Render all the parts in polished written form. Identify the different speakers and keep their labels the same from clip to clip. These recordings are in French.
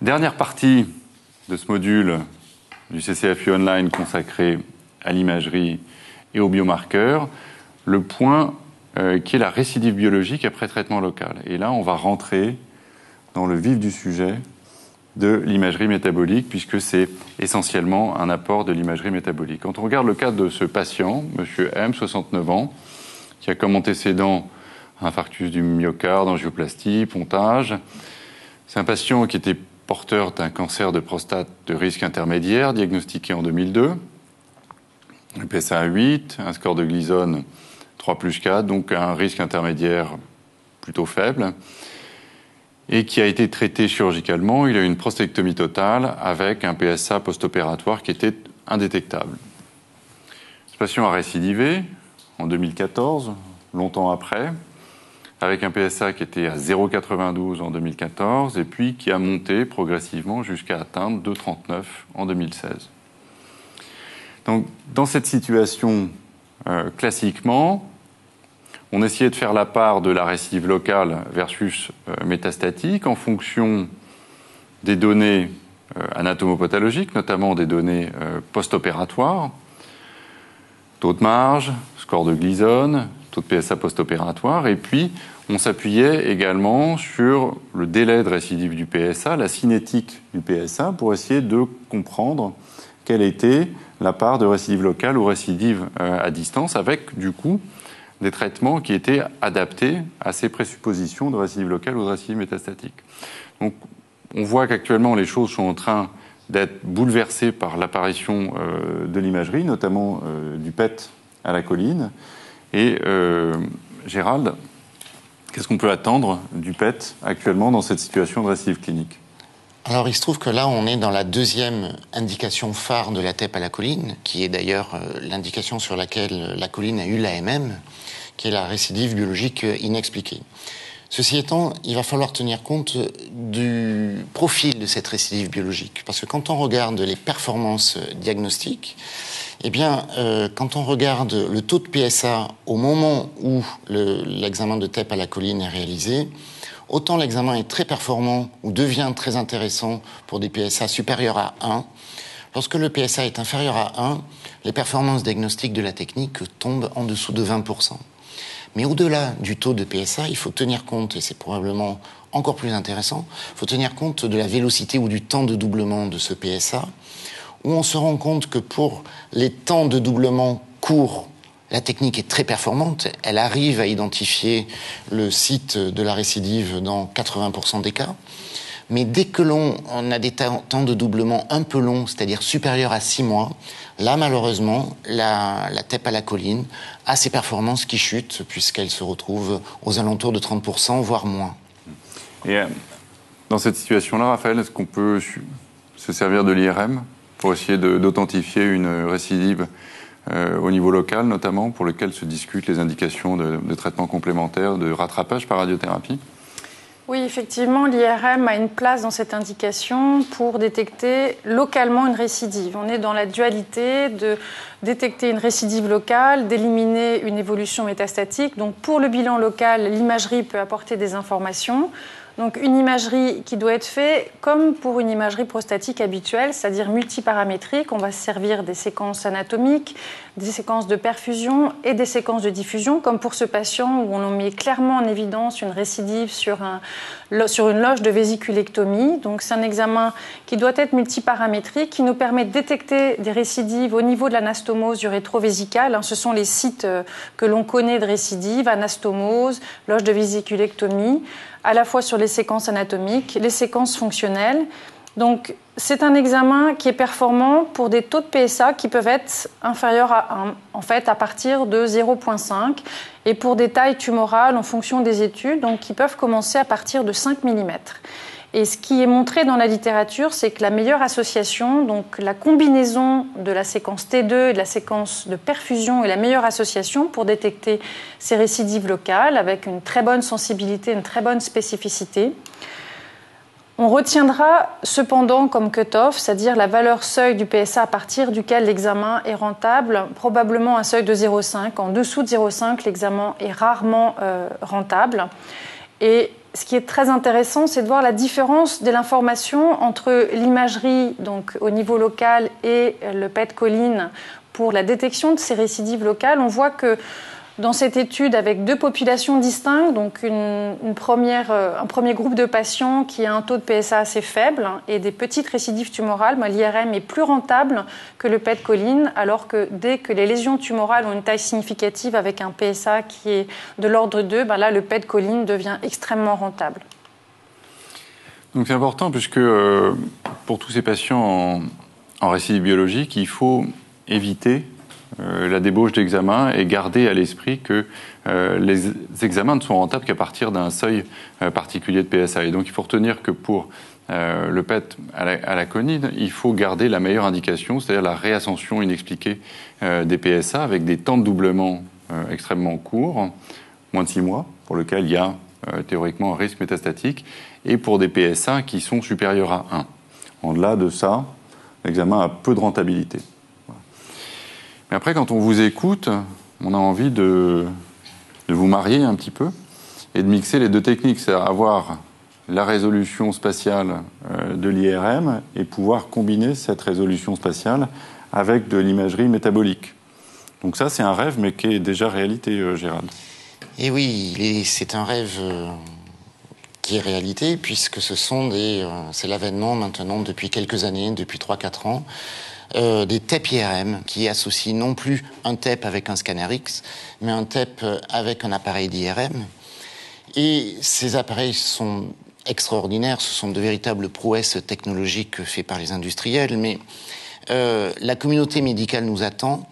Speaker 1: Dernière partie de ce module du CCFU Online consacré à l'imagerie et aux biomarqueurs, le point qui est la récidive biologique après traitement local. Et là, on va rentrer dans le vif du sujet de l'imagerie métabolique, puisque c'est essentiellement un apport de l'imagerie métabolique. Quand on regarde le cas de ce patient, M. M, 69 ans, qui a comme antécédent un infarctus du myocarde, angioplastie, pontage, c'est un patient qui était porteur d'un cancer de prostate de risque intermédiaire, diagnostiqué en 2002, un PSA 8, un score de Gleason 3+4, donc un risque intermédiaire plutôt faible, et qui a été traité chirurgicalement. Il a eu une prostatectomie totale avec un PSA post-opératoire qui était indétectable. Ce patient a récidivé en 2014, longtemps après, avec un PSA qui était à 0,92 en 2014 et puis qui a monté progressivement jusqu'à atteindre 2,39 en 2016. Donc, dans cette situation, classiquement, on essayait de faire la part de la récidive locale versus métastatique en fonction des données anatomopathologiques, notamment des données post-opératoires, taux de marge, score de Gleason, taux de PSA post-opératoire, et puis on s'appuyait également sur le délai de récidive du PSA, la cinétique du PSA, pour essayer de comprendre quelle était la part de récidive locale ou récidive à distance, avec du coup des traitements qui étaient adaptés à ces présuppositions de récidive locale ou de récidive métastatique. Donc on voit qu'actuellement les choses sont en train d'être bouleversées par l'apparition de l'imagerie, notamment du PET à la colline. Et Gérald, qu'est-ce qu'on peut attendre du PET actuellement dans cette situation de récidive clinique ?
Speaker 2: Alors, il se trouve que là, on est dans la deuxième indication phare de la TEP à la colline, qui est d'ailleurs l'indication sur laquelle la colline a eu l'AMM, qui est la récidive biologique inexpliquée. Ceci étant, il va falloir tenir compte du profil de cette récidive biologique, parce que quand on regarde les performances diagnostiques, eh bien, quand on regarde le taux de PSA au moment où l'examen de TEP à la colline est réalisé, autant l'examen est très performant ou devient très intéressant pour des PSA supérieurs à 1. Lorsque le PSA est inférieur à 1, les performances diagnostiques de la technique tombent en dessous de 20%. Mais au-delà du taux de PSA, il faut tenir compte, et c'est probablement encore plus intéressant, il faut tenir compte de la vélocité ou du temps de doublement de ce PSA, où on se rend compte que pour les temps de doublement courts, la technique est très performante. Elle arrive à identifier le site de la récidive dans 80% des cas. Mais dès que l'on a des temps de doublement un peu longs, c'est-à-dire supérieurs à 6 mois, là, malheureusement, la TEP à la colline a ses performances qui chutent, puisqu'elle se retrouve aux alentours de 30%, voire moins.
Speaker 1: Et dans cette situation-là, Raphaël, est-ce qu'on peut se servir de l'IRM pour essayer d'authentifier une récidive au niveau local, notamment, pour lequel se discutent les indications de traitement complémentaire, de rattrapage par radiothérapie ?
Speaker 3: Oui, effectivement, l'IRM a une place dans cette indication pour détecter localement une récidive. On est dans la dualité de détecter une récidive locale, d'éliminer une évolution métastatique. Donc pour le bilan local, l'imagerie peut apporter des informations. Donc une imagerie qui doit être faite comme pour une imagerie prostatique habituelle, c'est-à-dire multiparamétrique. On va se servir des séquences anatomiques, des séquences de perfusion et des séquences de diffusion, comme pour ce patient où on met clairement en évidence une récidive sur une loge de vésiculectomie. Donc c'est un examen qui doit être multiparamétrique, qui nous permet de détecter des récidives au niveau de l'anastomose du rétrovésicale. Ce sont les sites que l'on connaît de récidive, anastomose, loge de vésiculectomie, à la fois sur les séquences anatomiques, les séquences fonctionnelles. Donc, c'est un examen qui est performant pour des taux de PSA qui peuvent être inférieurs à 1, en fait, à partir de 0,5, et pour des tailles tumorales en fonction des études, donc qui peuvent commencer à partir de 5 mm. Et ce qui est montré dans la littérature, c'est que la meilleure association, donc la combinaison de la séquence T2 et de la séquence de perfusion est la meilleure association pour détecter ces récidives locales avec une très bonne sensibilité, une très bonne spécificité. On retiendra cependant comme cut-off, c'est-à-dire la valeur seuil du PSA à partir duquel l'examen est rentable, probablement un seuil de 0,5. En dessous de 0,5, l'examen est rarement rentable. Et ce qui est très intéressant, c'est de voir la différence de l'information entre l'imagerie, donc au niveau local, et le PET choline pour la détection de ces récidives locales. On voit que dans cette étude, avec 2 populations distinctes, donc un premier groupe de patients qui a un taux de PSA assez faible et des petites récidives tumorales, l'IRM est plus rentable que le PET choline, alors que dès que les lésions tumorales ont une taille significative avec un PSA qui est de l'ordre 2, là, le PET choline devient extrêmement rentable.
Speaker 1: Donc c'est important puisque pour tous ces patients en récidive biologique, il faut éviter la débauche d'examens et garder à l'esprit que les examens ne sont rentables qu'à partir d'un seuil particulier de PSA. Et donc il faut retenir que pour le PET à la choline, il faut garder la meilleure indication, c'est-à-dire la réascension inexpliquée des PSA avec des temps de doublement extrêmement courts, moins de 6 mois, pour lequel il y a théoriquement un risque métastatique, et pour des PSA qui sont supérieurs à 1. En-delà de ça, l'examen a peu de rentabilité. Mais après, quand on vous écoute, on a envie de vous marier un petit peu et de mixer les 2 techniques, c'est-à-dire avoir la résolution spatiale de l'IRM et pouvoir combiner cette résolution spatiale avec de l'imagerie métabolique. Donc ça, c'est un rêve, mais qui est déjà réalité, Gérald.
Speaker 2: Et oui, c'est un rêve qui est réalité, puisque c'est l'avènement maintenant depuis quelques années, depuis 3-4 ans, des TEP IRM qui associent non plus un TEP avec un scanner X, mais un TEP avec un appareil d'IRM. Et ces appareils sont extraordinaires, ce sont de véritables prouesses technologiques faites par les industriels, mais la communauté médicale nous attend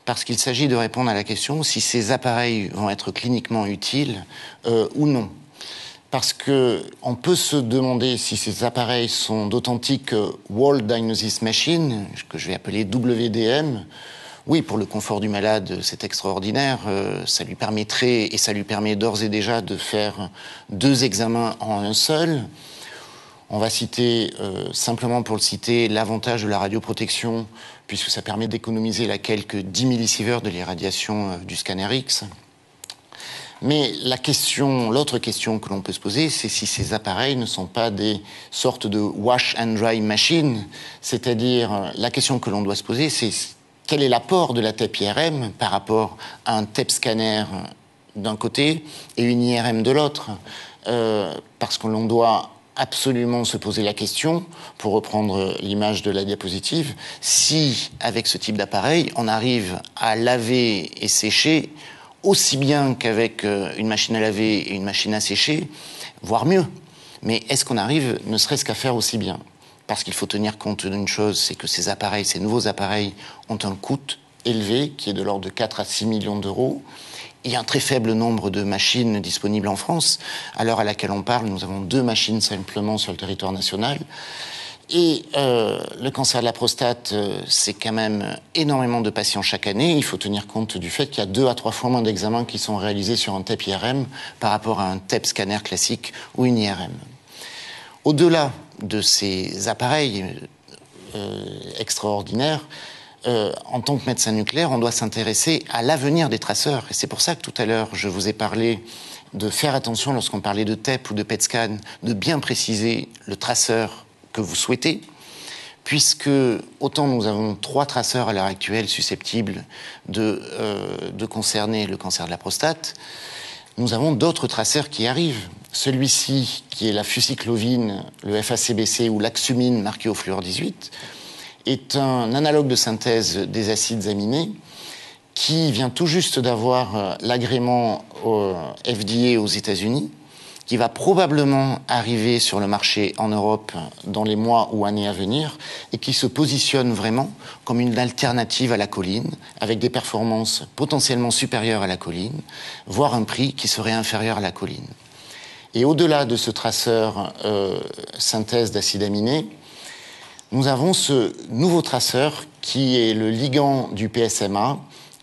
Speaker 2: parce qu'il s'agit de répondre à la question si ces appareils vont être cliniquement utiles ou non. Parce qu'on peut se demander si ces appareils sont d'authentiques Whole Diagnosis Machines, que je vais appeler WDM. Oui, pour le confort du malade, c'est extraordinaire. Ça lui permettrait, et ça lui permet d'ores et déjà de faire 2 examens en un seul. On va citer, simplement pour le citer, l'avantage de la radioprotection, puisque ça permet d'économiser quelques 10 millisieverts de l'irradiation du scanner X. Mais l'autre question que l'on peut se poser, c'est si ces appareils ne sont pas des sortes de wash and dry machines. C'est-à-dire, la question que l'on doit se poser, c'est quel est l'apport de la TEP IRM par rapport à un TEP scanner d'un côté et une IRM de l'autre. Parce que l'on doit absolument se poser la question, pour reprendre l'image de la diapositive, si, avec ce type d'appareil, on arrive à laver et sécher aussi bien qu'avec une machine à laver et une machine à sécher, voire mieux. Mais est-ce qu'on arrive ne serait-ce qu'à faire aussi bien ? Parce qu'il faut tenir compte d'une chose, c'est que ces nouveaux appareils ont un coût élevé, qui est de l'ordre de 4 à 6 millions d'euros. Il y a un très faible nombre de machines disponibles en France. À l'heure à laquelle on parle, nous avons 2 machines simplement sur le territoire national. Et le cancer de la prostate, c'est quand même énormément de patients chaque année. Il faut tenir compte du fait qu'il y a 2 à 3 fois moins d'examens qui sont réalisés sur un TEP IRM par rapport à un TEP scanner classique ou une IRM. Au-delà de ces appareils extraordinaires, en tant que médecin nucléaire, on doit s'intéresser à l'avenir des traceurs. Et c'est pour ça que tout à l'heure, je vous ai parlé de faire attention lorsqu'on parlait de TEP ou de PET scan, de bien préciser le traceur que vous souhaitez, puisque autant nous avons 3 traceurs à l'heure actuelle susceptibles de concerner le cancer de la prostate, nous avons d'autres traceurs qui arrivent. Celui-ci, qui est la fucyclovine, le FACBC ou l'axumine marqué au fluor 18, est un analogue de synthèse des acides aminés qui vient tout juste d'avoir l'agrément au FDA aux États-Unis, qui va probablement arriver sur le marché en Europe dans les mois ou années à venir, et qui se positionne vraiment comme une alternative à la choline, avec des performances potentiellement supérieures à la choline, voire un prix qui serait inférieur à la choline. Et au-delà de ce traceur synthèse d'acides aminés, nous avons ce nouveau traceur qui est le ligand du PSMA,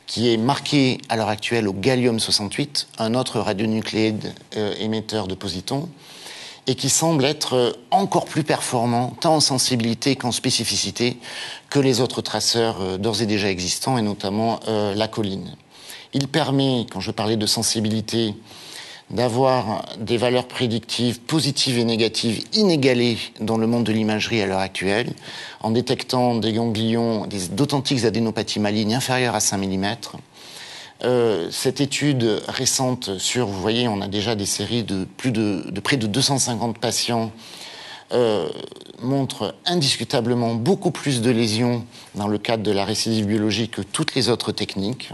Speaker 2: qui est marqué à l'heure actuelle au gallium-68, un autre radionucléide émetteur de positons, et qui semble être encore plus performant, tant en sensibilité qu'en spécificité, que les autres traceurs d'ores et déjà existants, et notamment la choline. Il permet, quand je parlais de sensibilité, d'avoir des valeurs prédictives positives et négatives inégalées dans le monde de l'imagerie à l'heure actuelle, en détectant des ganglions, d'authentiques adénopathies malignes inférieures à 5 mm. Cette étude récente vous voyez, on a déjà des séries de près de 250 patients, montre indiscutablement beaucoup plus de lésions dans le cadre de la récidive biologique que toutes les autres techniques.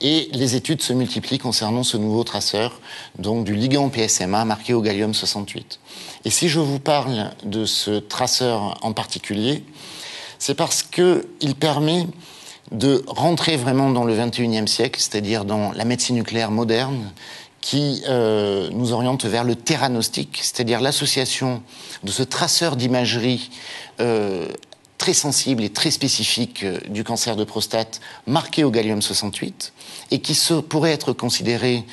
Speaker 2: Et les études se multiplient concernant ce nouveau traceur, donc du ligand PSMA marqué au gallium-68. Et si je vous parle de ce traceur en particulier, c'est parce qu'il permet de rentrer vraiment dans le XXIe siècle, c'est-à-dire dans la médecine nucléaire moderne, qui nous oriente vers le theranostic, c'est-à-dire l'association de ce traceur d'imagerie très sensible et très spécifique du cancer de prostate marqué au gallium-68 et qui pourrait être considéré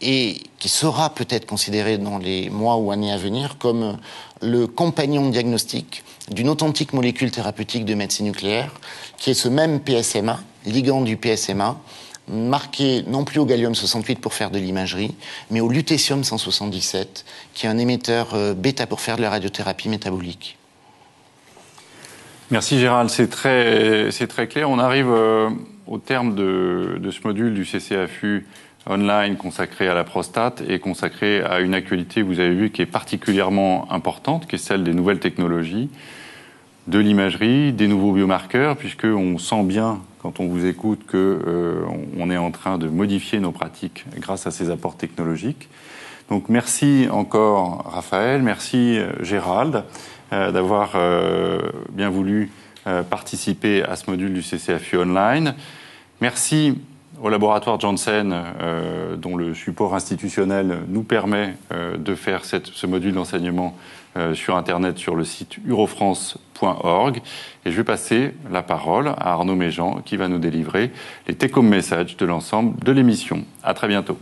Speaker 2: et qui sera peut-être considéré dans les mois ou années à venir comme le compagnon diagnostique d'une authentique molécule thérapeutique de médecine nucléaire qui est ce même PSMA, ligand du PSMA, marqué non plus au gallium-68 pour faire de l'imagerie, mais au lutécium-177, qui est un émetteur bêta pour faire de la radiothérapie métabolique.
Speaker 1: Merci Gérald, c'est très clair. On arrive au terme de ce module du CCAFU online consacré à la prostate et consacré à une actualité, vous avez vu, qui est particulièrement importante, qui est celle des nouvelles technologies, de l'imagerie, des nouveaux biomarqueurs, puisqu'on sent bien, quand on vous écoute, qu'on est en train de modifier nos pratiques grâce à ces apports technologiques. Donc merci encore Raphaël, merci Gérald d'avoir bien voulu participer à ce module du CCAFU Online. Merci au laboratoire Janssen, dont le support institutionnel nous permet de faire ce module d'enseignement sur Internet, sur le site urofrance.org. Et je vais passer la parole à Arnaud Méjean, qui va nous délivrer les take-home messages de l'ensemble de l'émission. À très bientôt.